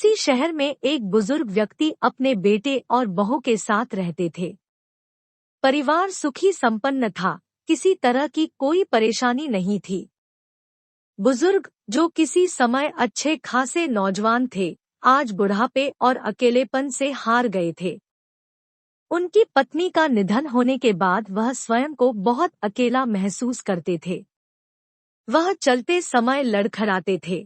किसी शहर में एक बुजुर्ग व्यक्ति अपने बेटे और बहू के साथ रहते थे। परिवार सुखी संपन्न था, किसी तरह की कोई परेशानी नहीं थी। बुजुर्ग, जो किसी समय अच्छे खासे नौजवान थे, आज बुढ़ापे और अकेलेपन से हार गए थे। उनकी पत्नी का निधन होने के बाद वह स्वयं को बहुत अकेला महसूस करते थे। वह चलते समय लड़खड़ाते थे।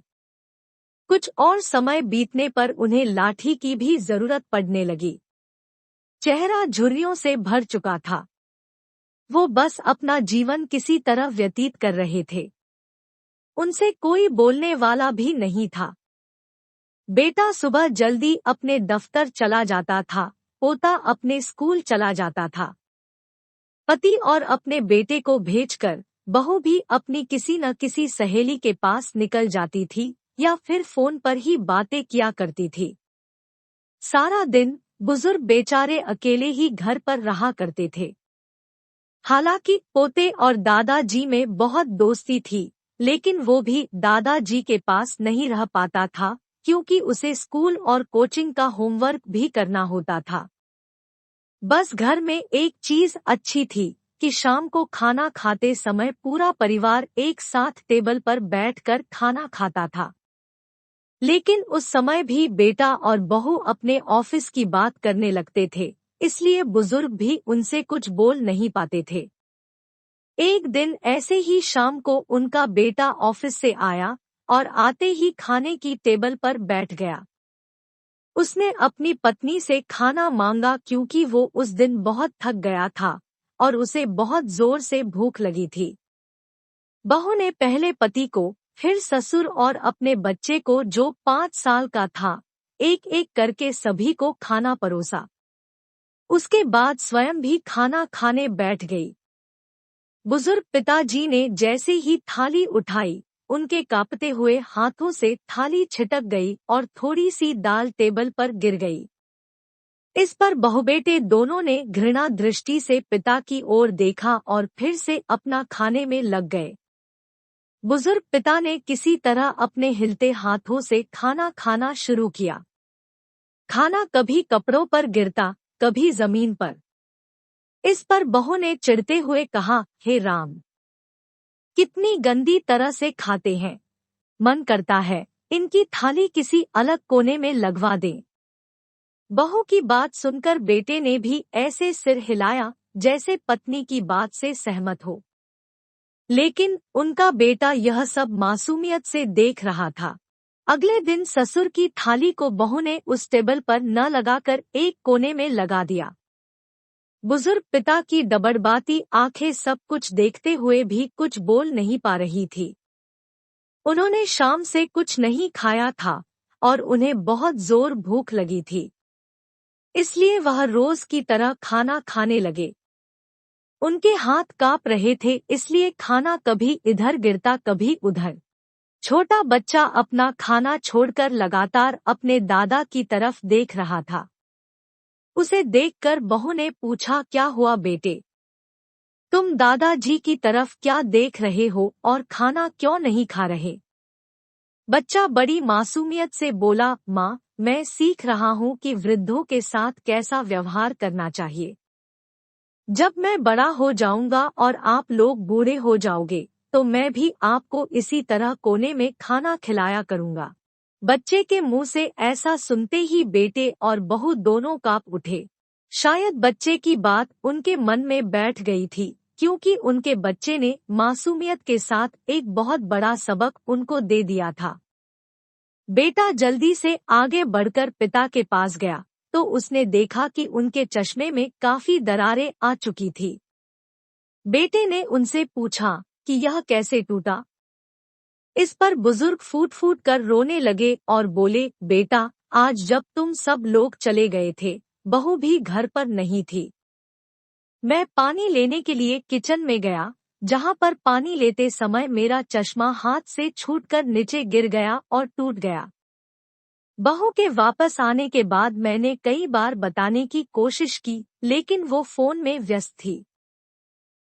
कुछ और समय बीतने पर उन्हें लाठी की भी जरूरत पड़ने लगी। चेहरा झुर्रियों से भर चुका था। वो बस अपना जीवन किसी तरह व्यतीत कर रहे थे। उनसे कोई बोलने वाला भी नहीं था। बेटा सुबह जल्दी अपने दफ्तर चला जाता था, पोता अपने स्कूल चला जाता था। पति और अपने बेटे को भेजकर बहू भी अपनी किसी न किसी सहेली के पास निकल जाती थी या फिर फोन पर ही बातें किया करती थी। सारा दिन बुजुर्ग बेचारे अकेले ही घर पर रहा करते थे। हालांकि पोते और दादाजी में बहुत दोस्ती थी, लेकिन वो भी दादाजी के पास नहीं रह पाता था क्योंकि उसे स्कूल और कोचिंग का होमवर्क भी करना होता था। बस घर में एक चीज अच्छी थी कि शाम को खाना खाते समय पूरा परिवार एक साथ टेबल पर बैठकर खाना खाता था। लेकिन उस समय भी बेटा और बहू अपने ऑफिस की बात करने लगते थे, इसलिए बुजुर्ग भी उनसे कुछ बोल नहीं पाते थे। एक दिन ऐसे ही शाम को उनका बेटा ऑफिस से आया और आते ही खाने की टेबल पर बैठ गया। उसने अपनी पत्नी से खाना मांगा क्योंकि वो उस दिन बहुत थक गया था और उसे बहुत जोर से भूख लगी थी। बहू ने पहले पति को, फिर ससुर और अपने बच्चे को जो 5 साल का था, एक एक करके सभी को खाना परोसा। उसके बाद स्वयं भी खाना खाने बैठ गई। बुजुर्ग पिताजी ने जैसे ही थाली उठाई, उनके कांपते हुए हाथों से थाली छिटक गई और थोड़ी सी दाल टेबल पर गिर गई। इस पर बहुबेटे दोनों ने घृणा दृष्टि से पिता की ओर देखा और फिर से अपना खाने में लग गए। बुजुर्ग पिता ने किसी तरह अपने हिलते हाथों से खाना खाना शुरू किया। खाना कभी कपड़ों पर गिरता, कभी जमीन पर। इस पर बहू ने चिढ़ते हुए कहा, हे राम, कितनी गंदी तरह से खाते हैं। मन करता है इनकी थाली किसी अलग कोने में लगवा दें। बहू की बात सुनकर बेटे ने भी ऐसे सिर हिलाया जैसे पत्नी की बात से सहमत हो। लेकिन उनका बेटा यह सब मासूमियत से देख रहा था। अगले दिन ससुर की थाली को बहू ने उस टेबल पर न लगाकर एक कोने में लगा दिया। बुजुर्ग पिता की दबड़बाती आंखें सब कुछ देखते हुए भी कुछ बोल नहीं पा रही थी। उन्होंने शाम से कुछ नहीं खाया था और उन्हें बहुत जोर भूख लगी थी, इसलिए वह रोज की तरह खाना खाने लगे। उनके हाथ कांप रहे थे, इसलिए खाना कभी इधर गिरता कभी उधर। छोटा बच्चा अपना खाना छोड़कर लगातार अपने दादा की तरफ देख रहा था। उसे देखकर बहू ने पूछा, क्या हुआ बेटे? तुम दादाजी की तरफ क्या देख रहे हो और खाना क्यों नहीं खा रहे? बच्चा बड़ी मासूमियत से बोला, माँ, मैं सीख रहा हूँ कि वृद्धों के साथ कैसा व्यवहार करना चाहिए। जब मैं बड़ा हो जाऊंगा और आप लोग बूढ़े हो जाओगे, तो मैं भी आपको इसी तरह कोने में खाना खिलाया करूंगा। बच्चे के मुंह से ऐसा सुनते ही बेटे और बहू दोनों कांप उठे। शायद बच्चे की बात उनके मन में बैठ गई थी, क्योंकि उनके बच्चे ने मासूमियत के साथ एक बहुत बड़ा सबक उनको दे दिया था। बेटा जल्दी से आगे बढ़कर पिता के पास गया तो उसने देखा कि उनके चश्मे में काफी दरारें आ चुकी थी। बेटे ने उनसे पूछा कि यह कैसे टूटा? इस पर बुजुर्ग फूट फूट कर रोने लगे और बोले, बेटा, आज जब तुम सब लोग चले गए थे, बहू भी घर पर नहीं थी। मैं पानी लेने के लिए किचन में गया, जहां पर पानी लेते समय मेरा चश्मा हाथ से छूटकर नीचे गिर गया और टूट गया। बहू के वापस आने के बाद मैंने कई बार बताने की कोशिश की, लेकिन वो फोन में व्यस्त थी।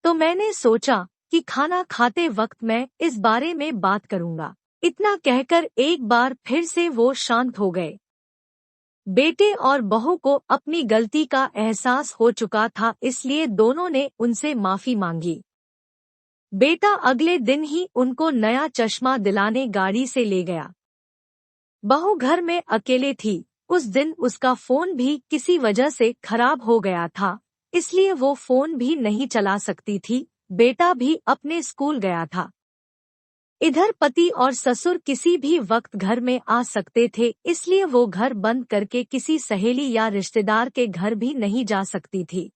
तो मैंने सोचा कि खाना खाते वक्त मैं इस बारे में बात करूंगा। इतना कहकर एक बार फिर से वो शांत हो गए। बेटे और बहू को अपनी गलती का एहसास हो चुका था, इसलिए दोनों ने उनसे माफी मांगी। बेटा अगले दिन ही उनको नया चश्मा दिलाने गाड़ी से ले गया। बहू घर में अकेले थी। उस दिन उसका फोन भी किसी वजह से खराब हो गया था, इसलिए वो फोन भी नहीं चला सकती थी। बेटा भी अपने स्कूल गया था। इधर पति और ससुर किसी भी वक्त घर में आ सकते थे, इसलिए वो घर बंद करके किसी सहेली या रिश्तेदार के घर भी नहीं जा सकती थी।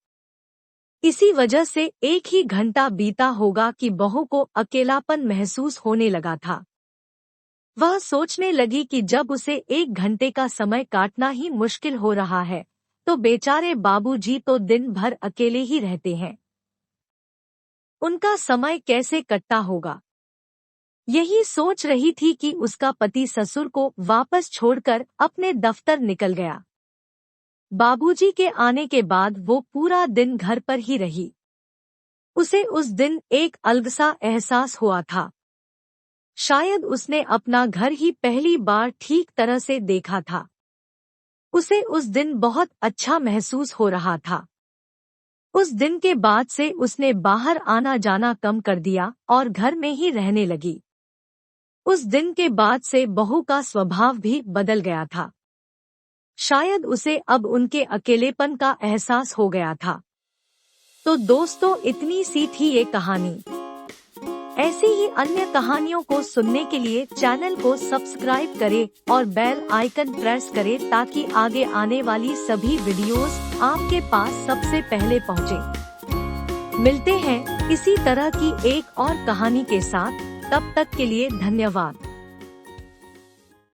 इसी वजह से 1 ही घंटा बीता होगा कि बहू को अकेलापन महसूस होने लगा था। वह सोचने लगी कि जब उसे 1 घंटे का समय काटना ही मुश्किल हो रहा है, तो बेचारे बाबूजी तो दिन भर अकेले ही रहते हैं। उनका समय कैसे कटता होगा? यही सोच रही थी कि उसका पति ससुर को वापस छोड़कर अपने दफ्तर निकल गया। बाबूजी के आने के बाद वो पूरा दिन घर पर ही रही। उसे उस दिन एक अलग सा एहसास हुआ था। शायद उसने अपना घर ही पहली बार ठीक तरह से देखा था। उसे उस दिन बहुत अच्छा महसूस हो रहा था। उस दिन के बाद से उसने बाहर आना जाना कम कर दिया और घर में ही रहने लगी। उस दिन के बाद से बहू का स्वभाव भी बदल गया था। शायद उसे अब उनके अकेलेपन का एहसास हो गया था। तो दोस्तों, इतनी सी थी ये कहानी। ऐसी ही अन्य कहानियों को सुनने के लिए चैनल को सब्सक्राइब करें और बेल आइकन प्रेस करें ताकि आगे आने वाली सभी वीडियोस आपके पास सबसे पहले पहुंचे। मिलते हैं इसी तरह की एक और कहानी के साथ। तब तक के लिए धन्यवाद।